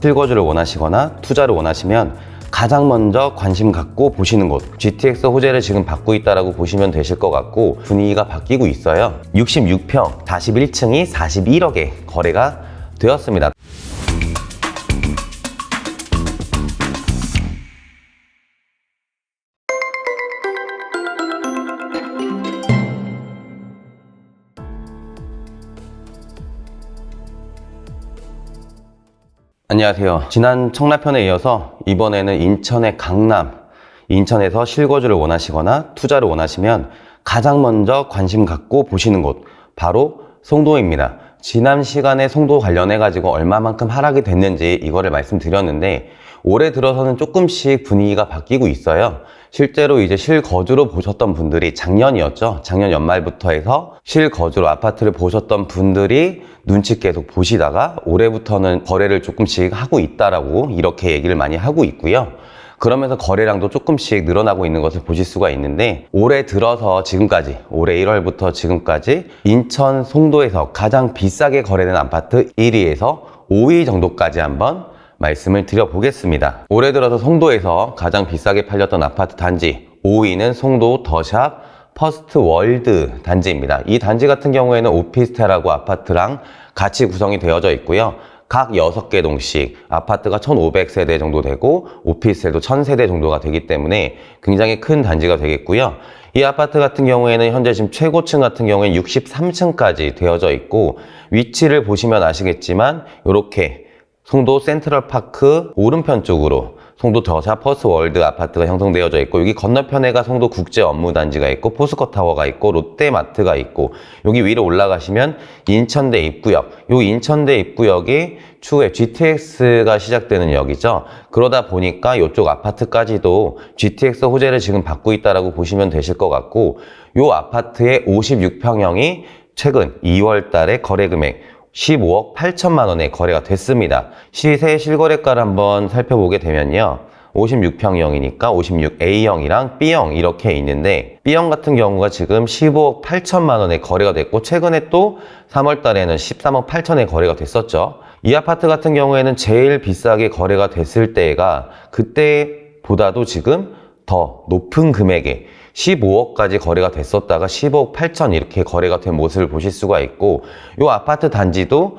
실거주를 원하시거나 투자를 원하시면 가장 먼저 관심 갖고 보시는 곳, GTX 호재를 지금 받고 있다고 보시면 되실 것 같고, 분위기가 바뀌고 있어요. 66평 41층이 41억에 거래가 되었습니다. 안녕하세요. 지난 청라편에 이어서 이번에는 인천의 강남, 인천에서 실거주를 원하시거나 투자를 원하시면 가장 먼저 관심 갖고 보시는 곳, 바로 송도입니다. 지난 시간에 송도 관련해 가지고 얼마만큼 하락이 됐는지 이거를 말씀드렸는데, 올해 들어서는 조금씩 분위기가 바뀌고 있어요. 실제로 이제 실거주로 보셨던 분들이 작년이었죠. 작년 연말부터 해서 실거주로 아파트를 보셨던 분들이 눈치 계속 보시다가 올해부터는 거래를 조금씩 하고 있다라고 이렇게 얘기를 많이 하고 있고요. 그러면서 거래량도 조금씩 늘어나고 있는 것을 보실 수가 있는데, 올해 들어서 지금까지, 올해 1월부터 지금까지 인천 송도에서 가장 비싸게 거래된 아파트 1위에서 5위 정도까지 한번 말씀을 드려보겠습니다. 올해 들어서 송도에서 가장 비싸게 팔렸던 아파트 단지 5위는 송도 더샵 퍼스트월드 단지입니다. 이 단지 같은 경우에는 오피스텔하고 아파트랑 같이 구성이 되어져 있고요. 각 6개 동씩 아파트가 1,500세대 정도 되고 오피스텔도 1,000세대 정도가 되기 때문에 굉장히 큰 단지가 되겠고요. 이 아파트 같은 경우에는 현재 지금 최고층 같은 경우에는 63층까지 되어져 있고, 위치를 보시면 아시겠지만 이렇게 송도 센트럴파크 오른편 쪽으로 송도 더샵 퍼스트월드 아파트가 형성되어져 있고, 여기 건너편에가 송도 국제업무단지가 있고, 포스코타워가 있고, 롯데마트가 있고, 여기 위로 올라가시면 인천대 입구역, 요 인천대 입구역이 추후에 GTX가 시작되는 역이죠. 그러다 보니까 이쪽 아파트까지도 GTX 호재를 지금 받고 있다고 보시면 되실 것 같고, 요 아파트의 56평형이 최근 2월 달에 거래 금액 15억 8천만 원에 거래가 됐습니다. 시세 실거래가를 한번 살펴보게 되면요, 56평형이니까 56A형이랑 B형 이렇게 있는데, B형 같은 경우가 지금 15억 8천만 원에 거래가 됐고, 최근에 또 3월 달에는 13억 8천에 거래가 됐었죠. 이 아파트 같은 경우에는 제일 비싸게 거래가 됐을 때가 그때보다도 지금 더 높은 금액에 15억까지 거래가 됐었다가 15억 8천 이렇게 거래가 된 모습을 보실 수가 있고, 이 아파트 단지도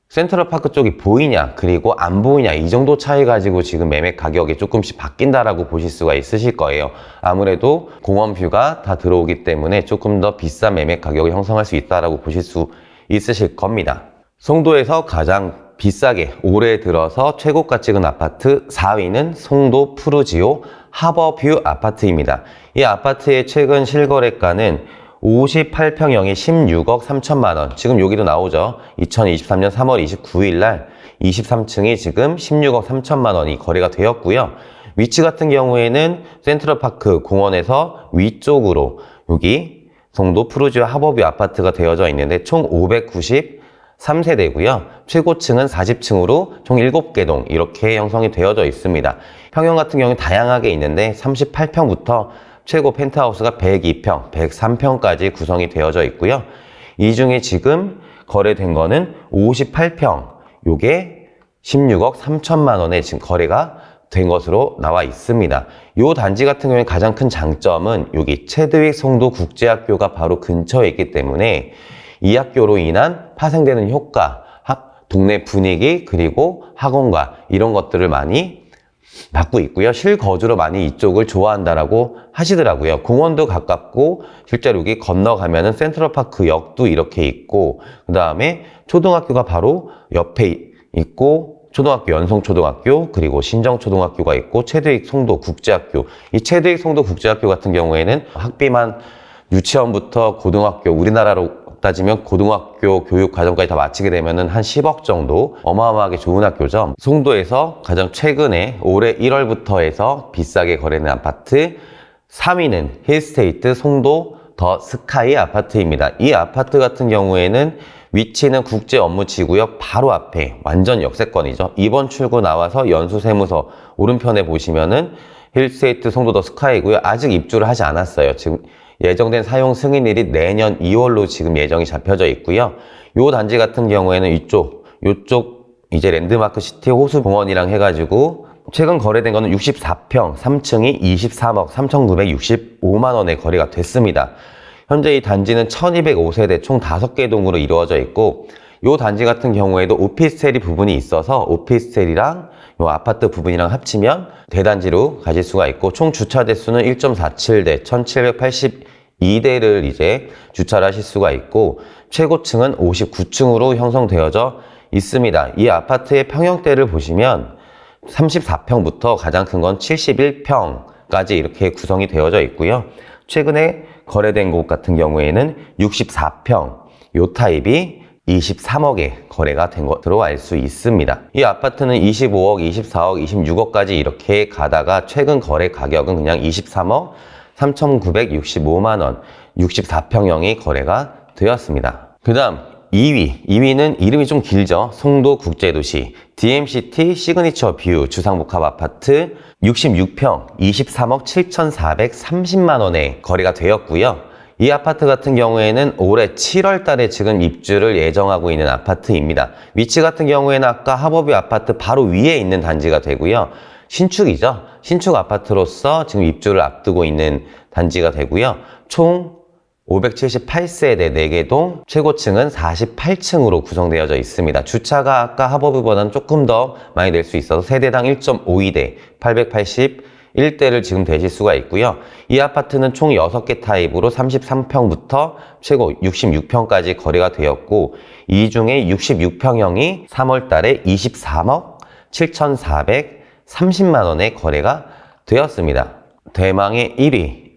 센트럴파크 쪽이 보이냐 그리고 안 보이냐 이 정도 차이 가지고 지금 매매 가격이 조금씩 바뀐다라고 보실 수가 있으실 거예요. 아무래도 공원뷰가 다 들어오기 때문에 조금 더 비싼 매매 가격을 형성할 수 있다라고 보실 수 있으실 겁니다. 송도에서 가장 비싸게 올해 들어서 최고가 찍은 아파트 4위는 송도 푸르지오 하버뷰 아파트입니다. 이 아파트의 최근 실거래가는 58평형이 16억 3천만 원. 지금 여기도 나오죠. 2023년 3월 29일 날 23층이 지금 16억 3천만 원이 거래가 되었고요. 위치 같은 경우에는 센트럴파크 공원에서 위쪽으로 여기 송도 푸르지오 하버뷰 아파트가 되어져 있는데, 총 593세대고요. 최고층은 40층으로 총 7개 동 이렇게 형성이 되어져 있습니다. 평형 같은 경우는 다양하게 있는데 38평부터 최고 펜트하우스가 102평, 103평까지 구성이 되어져 있고요. 이 중에 지금 거래된 거는 58평, 요게 16억 3천만 원에 지금 거래가 된 것으로 나와 있습니다. 요 단지 같은 경우에 가장 큰 장점은 여기 체드윅 송도 국제학교가 바로 근처에 있기 때문에 이 학교로 인한 파생되는 효과, 동네 분위기, 그리고 학원과 이런 것들을 많이 받고 있고요. 실거주로 많이 이쪽을 좋아한다라고 하시더라고요. 공원도 가깝고, 실제로 여기 건너가면은 센트럴파크 역도 이렇게 있고, 그 다음에 초등학교가 바로 옆에 있고, 초등학교 연성초등학교, 그리고 신정초등학교가 있고, 체드윅 송도 국제학교. 이 체드윅 송도 국제학교 같은 경우에는 학비만 유치원부터 고등학교, 우리나라로 따지면 고등학교 교육 과정까지 다 마치게 되면은 한 10억 정도, 어마어마하게 좋은 학교죠. 송도에서 가장 최근에 올해 1월부터 해서 비싸게 거래된 아파트 3위는 힐스테이트 송도 더 스카이 아파트입니다. 이 아파트 같은 경우에는 위치는 국제업무지구역 바로 앞에 완전 역세권이죠. 2번 출구 나와서 연수세무서 오른편에 보시면은 힐스테이트 송도 더 스카이고요. 아직 입주를 하지 않았어요. 지금 예정된 사용 승인일이 내년 2월로 지금 예정이 잡혀져 있고요. 요 단지 같은 경우에는 이쪽 이제 랜드마크 시티 호수공원이랑 해가지고 최근 거래된 거는 64평 3층이 23억 3,965만 원에 거래가 됐습니다. 현재 이 단지는 1205세대 총 5개 동으로 이루어져 있고, 이 단지 같은 경우에도 오피스텔이 부분이 있어서 오피스텔이랑 요 아파트 부분이랑 합치면 대단지로 가질 수가 있고, 총 주차 대수는 1.47대 1782대를 이제 주차를 하실 수가 있고, 최고층은 59층으로 형성되어져 있습니다. 이 아파트의 평형대를 보시면 34평부터 가장 큰 건 71평까지 이렇게 구성이 되어져 있고요. 최근에 거래된 곳 같은 경우에는 64평, 요 타입이 23억에 거래가 된 것으로 알 수 있습니다. 이 아파트는 25억, 24억, 26억까지 이렇게 가다가 최근 거래 가격은 그냥 23억 3,965만 원, 64평형이 거래가 되었습니다. 그 다음 2위는 이름이 좀 길죠. 송도국제도시 DMCT 시그니처 뷰 주상복합 아파트 66평 23억 7,430만 원에 거래가 되었고요. 이 아파트 같은 경우에는 올해 7월 달에 지금 입주를 예정하고 있는 아파트입니다. 위치 같은 경우에는 아까 하버뷰 아파트 바로 위에 있는 단지가 되고요. 신축이죠. 신축 아파트로서 지금 입주를 앞두고 있는 단지가 되고요. 총 578세대 4개 동, 최고층은 48층으로 구성되어져 있습니다. 주차가 아까 하버뷰보다는 조금 더 많이 될 수 있어서 세대당 1.52대 881대를 지금 대실 수가 있고요. 이 아파트는 총 6개 타입으로 33평부터 최고 66평까지 거래가 되었고, 이 중에 66평형이 3월 달에 23억 7,430만 원에 거래가 되었습니다. 대망의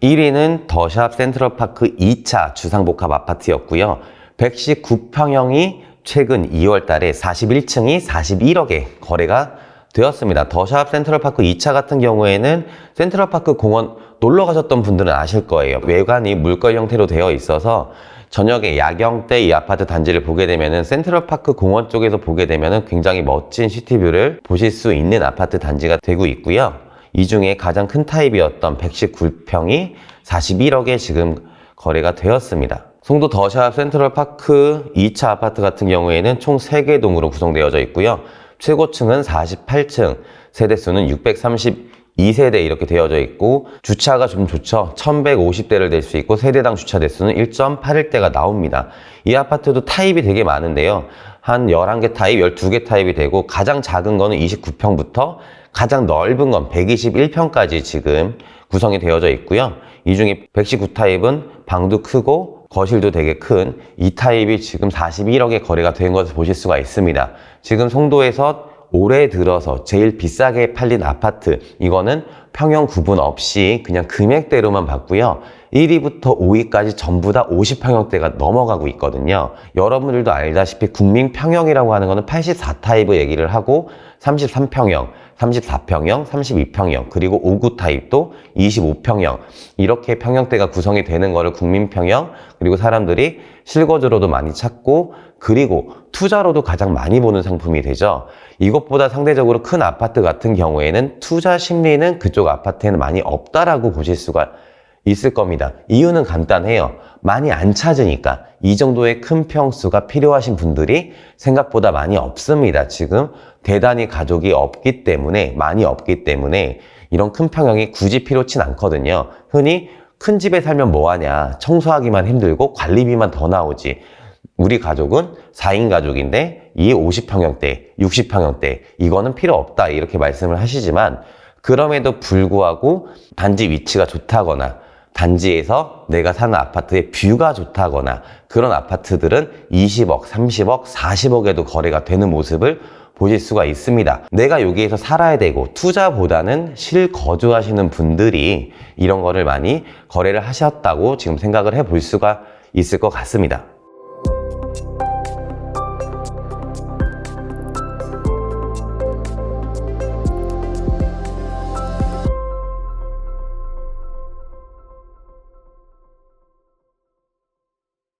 1위는 더샵 센트럴파크 2차 주상복합 아파트였고요. 119평형이 최근 2월 달에 41층이 41억에 거래가 되었습니다. 더샵 센트럴파크 2차 같은 경우에는 센트럴파크 공원 놀러 가셨던 분들은 아실 거예요. 외관이 물걸 형태로 되어 있어서 저녁에 야경 때 이 아파트 단지를 보게 되면은 센트럴파크 공원 쪽에서 보게 되면은 굉장히 멋진 시티뷰를 보실 수 있는 아파트 단지가 되고 있고요. 이 중에 가장 큰 타입이었던 119평이 41억에 지금 거래가 되었습니다. 송도 더샵 센트럴파크 2차 아파트 같은 경우에는 총 3개 동으로 구성되어져 있고요. 최고층은 48층, 세대수는 632세대 이렇게 되어져 있고, 주차가 좀 좋죠. 1150대를 낼 수 있고, 세대당 주차 대수는 1.81대가 나옵니다. 이 아파트도 타입이 되게 많은데요. 한 11개 타입, 12개 타입이 되고, 가장 작은 거는 29평부터 가장 넓은 건 121평까지 지금 구성이 되어져 있고요. 이 중에 119 타입은 방도 크고 거실도 되게 큰 이 타입이 지금 41억에 거래가 된 것을 보실 수가 있습니다. 지금 송도에서 올해 들어서 제일 비싸게 팔린 아파트, 이거는 평형 구분 없이 그냥 금액대로만 봤고요. 1위부터 5위까지 전부 다 50평형대가 넘어가고 있거든요. 여러분들도 알다시피 국민평형이라고 하는 거는 84타입을 얘기를 하고 33평형, 34평형, 32평형, 그리고 59 타입도 25평형, 이렇게 평형대가 구성이 되는 거를 국민평형, 그리고 사람들이 실거주로도 많이 찾고, 그리고 투자로도 가장 많이 보는 상품이 되죠. 이것보다 상대적으로 큰 아파트 같은 경우에는 투자 심리는 그쪽 아파트에는 많이 없다라고 보실 수가 있을 겁니다. 이유는 간단해요. 많이 안 찾으니까. 이 정도의 큰 평수가 필요하신 분들이 생각보다 많이 없습니다. 지금 대단히 가족이 없기 때문에, 많이 없기 때문에 이런 큰 평형이 굳이 필요치 않거든요. 흔히 큰 집에 살면 뭐하냐, 청소하기만 힘들고 관리비만 더 나오지. 우리 가족은 4인 가족인데 이 50평형대, 60평형대 이거는 필요 없다 이렇게 말씀을 하시지만, 그럼에도 불구하고 단지 위치가 좋다거나 단지에서 내가 사는 아파트의 뷰가 좋다거나 그런 아파트들은 20억, 30억, 40억에도 거래가 되는 모습을 보실 수가 있습니다. 내가 여기에서 살아야 되고 투자보다는 실거주하시는 분들이 이런 거를 많이 거래를 하셨다고 지금 생각을 해볼 수가 있을 것 같습니다.